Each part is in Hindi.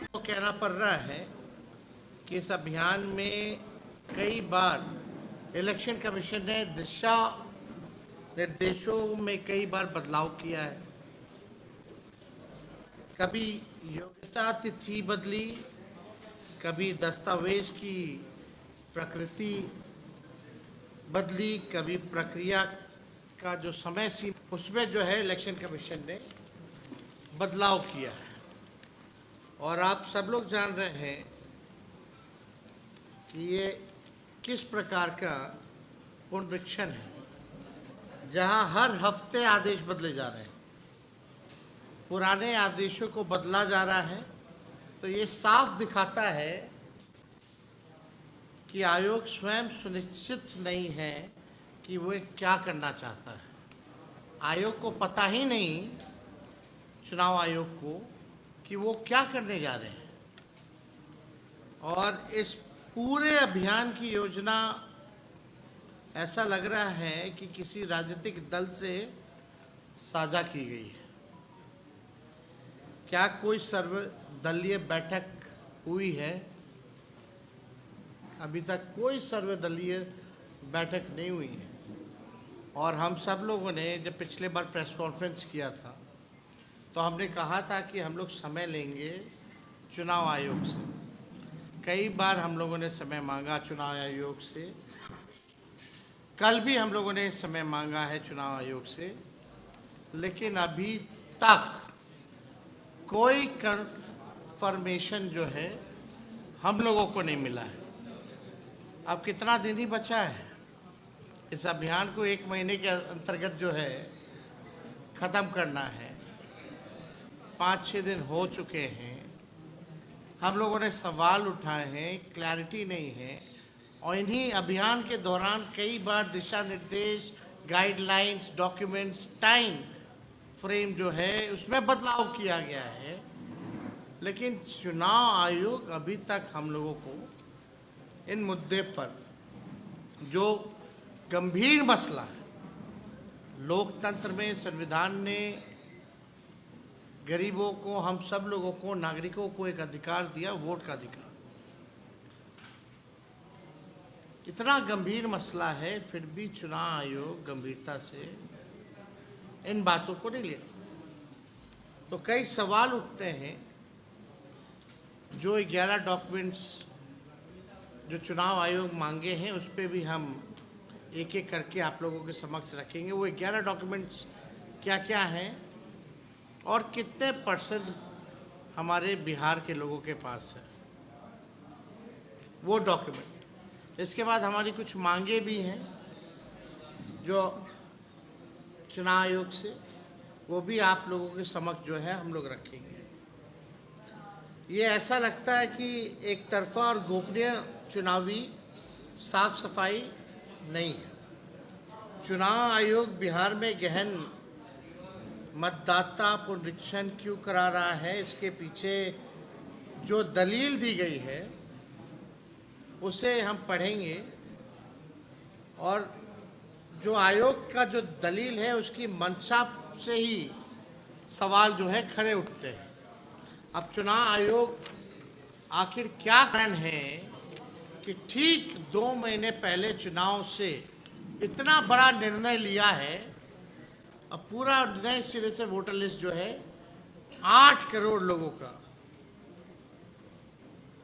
तो कहना पड़ रहा है कि इस अभियान में कई बार इलेक्शन कमीशन ने दिशा निर्देशों में कई बार बदलाव किया है। कभी योग्यता तिथि बदली, कभी दस्तावेज की प्रकृति बदली, कभी प्रक्रिया का जो समय सीमा उसमें जो है इलेक्शन कमीशन ने बदलाव किया है। और आप सब लोग जान रहे हैं कि ये किस प्रकार का पुनरीक्षण है, जहां हर हफ्ते आदेश बदले जा रहे हैं, पुराने आदेशों को बदला जा रहा है। तो ये साफ दिखाता है कि आयोग स्वयं सुनिश्चित नहीं है कि वो क्या करना चाहता है। आयोग को पता ही नहीं, चुनाव आयोग को, कि वो क्या करने जा रहे हैं। और इस पूरे अभियान की योजना ऐसा लग रहा है कि किसी राजनीतिक दल से साझा की गई है। क्या कोई सर्वदलीय बैठक हुई है? अभी तक कोई सर्वदलीय बैठक नहीं हुई है। और हम सब लोगों ने जब पिछले बार प्रेस कॉन्फ्रेंस किया था तो हमने कहा था कि हम लोग समय लेंगे चुनाव आयोग से। कई बार हम लोगों ने समय मांगा चुनाव आयोग से। कल भी हम लोगों ने समय मांगा है चुनाव आयोग से, लेकिन अभी तक कोई कंफर्मेशन जो है हम लोगों को नहीं मिला है। अब कितना दिन ही बचा है इस अभियान को, 1 महीने के अंतर्गत जो है ख़त्म करना है। 5-6 दिन हो चुके हैं। हम लोगों ने सवाल उठाए हैं, क्लैरिटी नहीं है। और इन्हीं अभियान के दौरान कई बार दिशा निर्देश, गाइडलाइंस, डॉक्यूमेंट्स, टाइम फ्रेम जो है उसमें बदलाव किया गया है। लेकिन चुनाव आयोग अभी तक हम लोगों को इन मुद्दे पर, जो गंभीर मसला है, लोकतंत्र में संविधान ने गरीबों को, हम सब लोगों को, नागरिकों को एक अधिकार दिया, वोट का अधिकार। इतना गंभीर मसला है, फिर भी चुनाव आयोग गंभीरता से इन बातों को नहीं ले रहा। तो कई सवाल उठते हैं। जो 11 डॉक्यूमेंट्स जो चुनाव आयोग मांगे हैं उस पर भी हम एक एक करके आप लोगों के समक्ष रखेंगे। वो 11 डॉक्यूमेंट्स क्या क्या हैं और कितने % हमारे बिहार के लोगों के पास है वो डॉक्यूमेंट। इसके बाद हमारी कुछ मांगे भी हैं जो चुनाव आयोग से, वो भी आप लोगों के समक्ष जो है हम लोग रखेंगे। ये ऐसा लगता है कि एक तरफा और गोपनीय चुनावी साफ सफाई नहीं है। चुनाव आयोग बिहार में गहन मतदाता पुनरीक्षण क्यों करा रहा है, इसके पीछे जो दलील दी गई है उसे हम पढ़ेंगे। और जो आयोग का जो दलील है उसकी मंशा से ही सवाल जो है खड़े उठते हैं। अब चुनाव आयोग आखिर क्या कारण है कि ठीक 2 महीने पहले चुनाव से इतना बड़ा निर्णय लिया है। अब पूरा नए सिरे से वोटर लिस्ट जो है 8 करोड़ लोगों का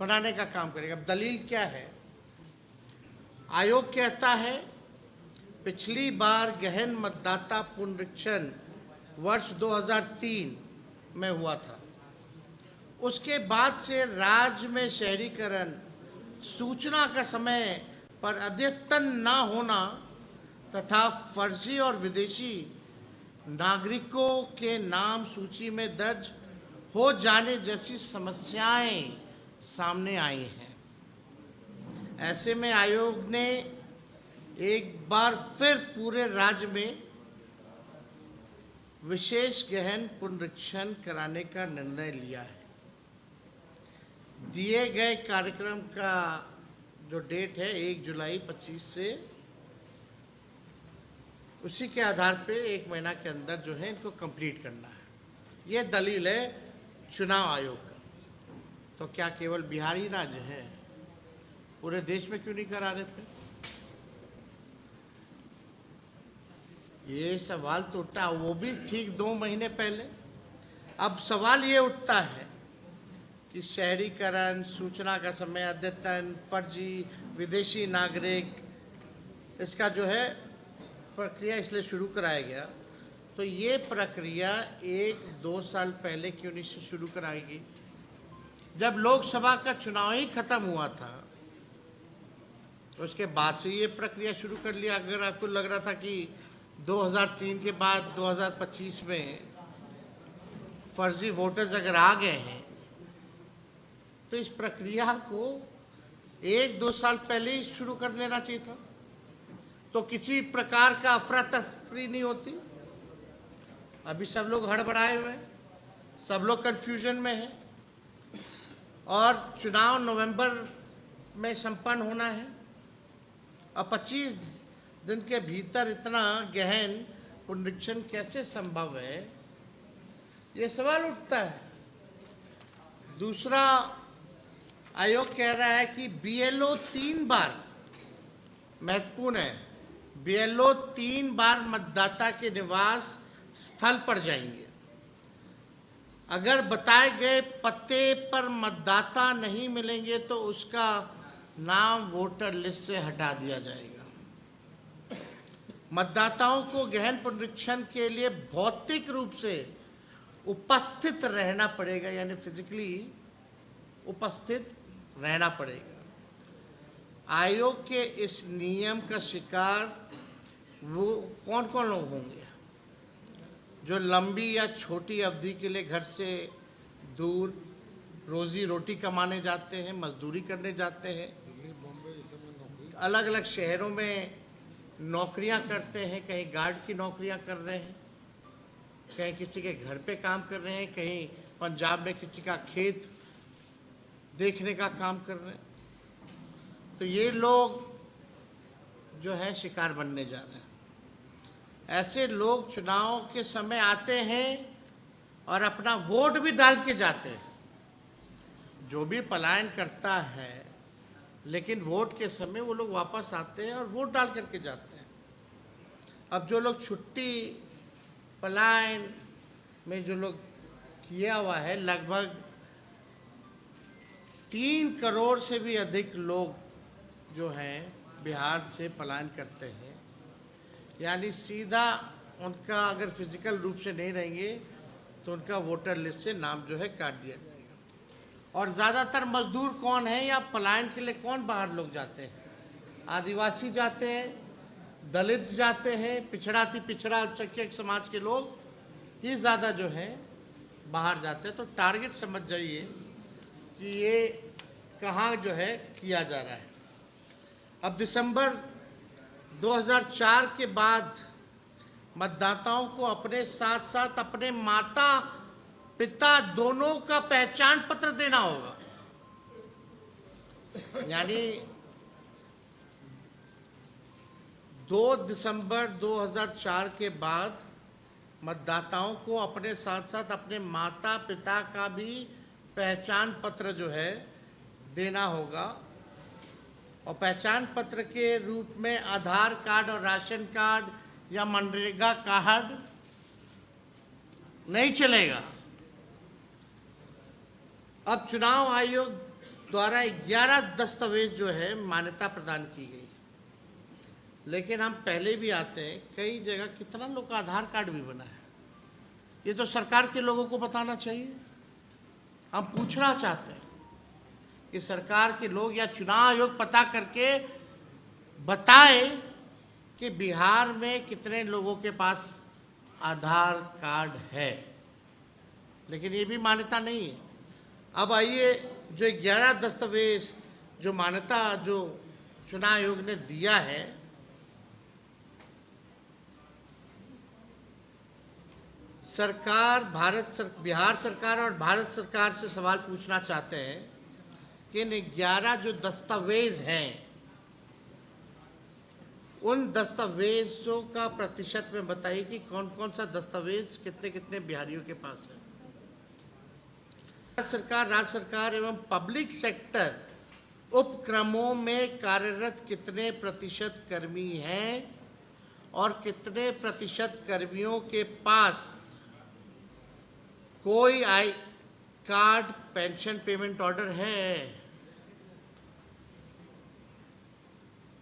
बनाने का काम करेगा। अब दलील क्या है? आयोग कहता है पिछली बार गहन मतदाता पुनरीक्षण वर्ष 2003 में हुआ था। उसके बाद से राज्य में शहरीकरण, सूचना का समय पर अद्यतन न होना तथा फर्जी और विदेशी नागरिकों के नाम सूची में दर्ज हो जाने जैसी समस्याएं सामने आई हैं। ऐसे में आयोग ने एक बार फिर पूरे राज्य में विशेष गहन पुनरीक्षण कराने का निर्णय लिया है। दिए गए कार्यक्रम का जो डेट है 1 जुलाई 25 से उसी के आधार पे 1 महीना के अंदर जो है इनको कंप्लीट करना है। ये दलील है चुनाव आयोग का। तो क्या केवल बिहार ही राज्य है, पूरे देश में क्यों नहीं करा रहे थे? ये सवाल तो उठता, वो भी ठीक 2 महीने पहले। अब सवाल ये उठता है कि शहरीकरण, सूचना का समय अद्यतन, फर्जी विदेशी नागरिक, इसका जो है प्रक्रिया इसलिए शुरू कराया गया। तो ये प्रक्रिया 1-2 साल पहले क्यों नहीं शुरू कराई गई? जब लोकसभा का चुनाव ही खत्म हुआ था तो उसके बाद से ये प्रक्रिया शुरू कर लिया। अगर आपको लग रहा था कि 2003 के बाद 2025 में फर्जी वोटर्स अगर आ गए हैं तो इस प्रक्रिया को 1-2 साल पहले ही शुरू कर लेना चाहिए था, तो किसी प्रकार का अफरा तफरी नहीं होती। अभी सब लोग हड़बड़ाए हुए हैं, सब लोग कंफ्यूजन में हैं, और चुनाव नवंबर में संपन्न होना है और 25 दिन के भीतर इतना गहन पुनरीक्षण कैसे संभव है, ये सवाल उठता है। दूसरा, आयोग कह रहा है कि बीएलओ 3 बार, महत्वपूर्ण है, बीएलओ 3 बार मतदाता के निवास स्थल पर जाएंगे। अगर बताए गए पते पर मतदाता नहीं मिलेंगे तो उसका नाम वोटर लिस्ट से हटा दिया जाएगा। मतदाताओं को गहन पुनरीक्षण के लिए भौतिक रूप से उपस्थित रहना पड़ेगा, यानी फिजिकली उपस्थित रहना पड़ेगा। आयोग के इस नियम का शिकार वो कौन कौन लोग होंगे? जो लंबी या छोटी अवधि के लिए घर से दूर रोजी रोटी कमाने जाते हैं, मजदूरी करने जाते हैं, अलग अलग शहरों में नौकरियां करते हैं, कहीं गार्ड की नौकरियां कर रहे हैं, कहीं किसी के घर पे काम कर रहे हैं, कहीं पंजाब में किसी का खेत देखने का काम कर रहे हैं। तो ये लोग जो है शिकार बनने जा रहे हैं। ऐसे लोग चुनाव के समय आते हैं और अपना वोट भी डाल के जाते हैं। जो भी पलायन करता है, लेकिन वोट के समय वो लोग वापस आते हैं और वोट डाल करके जाते हैं। अब जो लोग छुट्टी पलायन में जो लोग किया हुआ है, लगभग 3 करोड़ से भी अधिक लोग जो हैं बिहार से पलायन करते हैं, यानी सीधा उनका अगर फिजिकल रूप से नहीं रहेंगे तो उनका वोटर लिस्ट से नाम जो है काट दिया जाएगा। और ज़्यादातर मजदूर कौन है या पलायन के लिए कौन बाहर लोग जाते हैं? आदिवासी जाते हैं, दलित जाते हैं, पिछड़ा अल्पसंख्यक समाज के लोग ही ज़्यादा जो है बाहर जाते हैं। तो टारगेट समझ जाइए कि ये कहाँ जो है किया जा रहा है। अब दिसंबर 2004 के बाद मतदाताओं को अपने साथ साथ अपने माता पिता दोनों का पहचान पत्र देना होगा। यानी 2 दिसंबर 2004 के बाद मतदाताओं को अपने साथ साथ अपने माता पिता का भी पहचान पत्र जो है देना होगा। और पहचान पत्र के रूप में आधार कार्ड और राशन कार्ड या मनरेगा कार्ड नहीं चलेगा। अब चुनाव आयोग द्वारा 11 दस्तावेज जो है मान्यता प्रदान की गई, लेकिन हम पहले भी आते हैं, कई जगह कितना लोग का आधार कार्ड भी बना है। ये तो सरकार के लोगों को बताना चाहिए। हम पूछना चाहते हैं कि सरकार के लोग या चुनाव आयोग पता करके बताए कि बिहार में कितने लोगों के पास आधार कार्ड है, लेकिन ये भी मान्यता नहीं है। अब आइए, जो 11 दस्तावेज जो मान्यता जो चुनाव आयोग ने दिया है, बिहार सरकार और भारत सरकार से सवाल पूछना चाहते हैं कि इन 11 जो दस्तावेज हैं उन दस्तावेजों का प्रतिशत में बताइए कि कौन कौन सा दस्तावेज कितने कितने बिहारियों के पास है। सरकार, राज्य सरकार एवं पब्लिक सेक्टर उपक्रमों में कार्यरत कितने प्रतिशत कर्मी हैं और कितने प्रतिशत कर्मियों के पास कोई I card, pension, payment order है।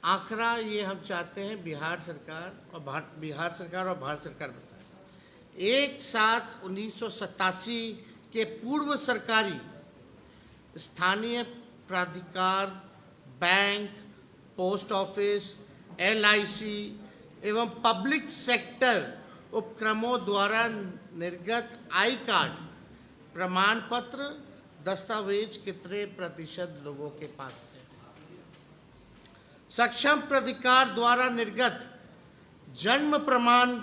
आखिरा ये हम चाहते हैं बिहार सरकार और भारत सरकार बताए। 1/7/1987 के पूर्व सरकारी स्थानीय प्राधिकार, बैंक, पोस्ट ऑफिस, LIC एवं पब्लिक सेक्टर उपक्रमों द्वारा निर्गत आई कार्ड, प्रमाण पत्र, दस्तावेज कितने प्रतिशत लोगों के पास है। सक्षम प्राधिकार द्वारा निर्गत जन्म प्रमाण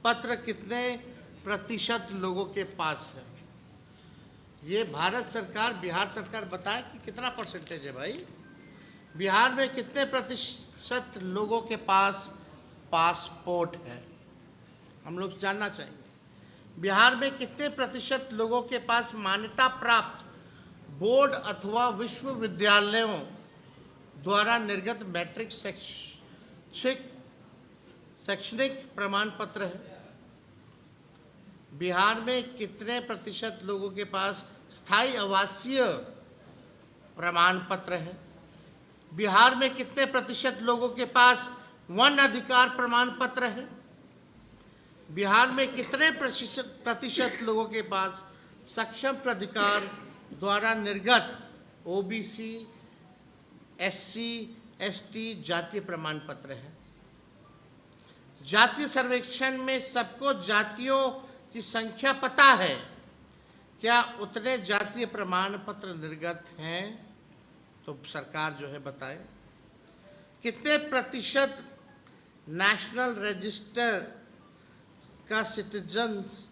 पत्र कितने प्रतिशत लोगों के पास है। ये भारत सरकार, बिहार सरकार बताए कि कितना परसेंटेज है भाई। बिहार में कितने प्रतिशत लोगों के पास पासपोर्ट है, हम लोग जानना चाहेंगे। बिहार में कितने प्रतिशत लोगों के पास मान्यता प्राप्त बोर्ड अथवा विश्वविद्यालयों द्वारा निर्गत मैट्रिक शैक्षणिक प्रमाण पत्र है। बिहार में कितने प्रतिशत लोगों के पास स्थायी आवासीय प्रमाण पत्र है। बिहार में कितने प्रतिशत लोगों के पास वन अधिकार प्रमाण पत्र है। बिहार में कितने प्रतिशत लोगों के पास सक्षम प्राधिकार द्वारा निर्गत OBC, SC, ST जातीय प्रमाण पत्र है। जातीय सर्वेक्षण में सबको जातियों की संख्या पता है, क्या उतने जातीय प्रमाण पत्र निर्गत हैं? तो सरकार जो है बताए। कितने प्रतिशत नेशनल रजिस्टर का सिटीजन्स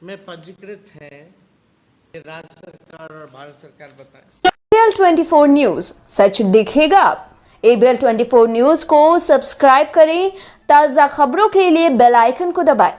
में पंजीकृत है, राज्य सरकार और भारत सरकार बताए। ABL 24 न्यूज, सच दिखेगा अब। ABL 24 न्यूज को सब्सक्राइब करें, ताज़ा खबरों के लिए बेल आइकन को दबाएं।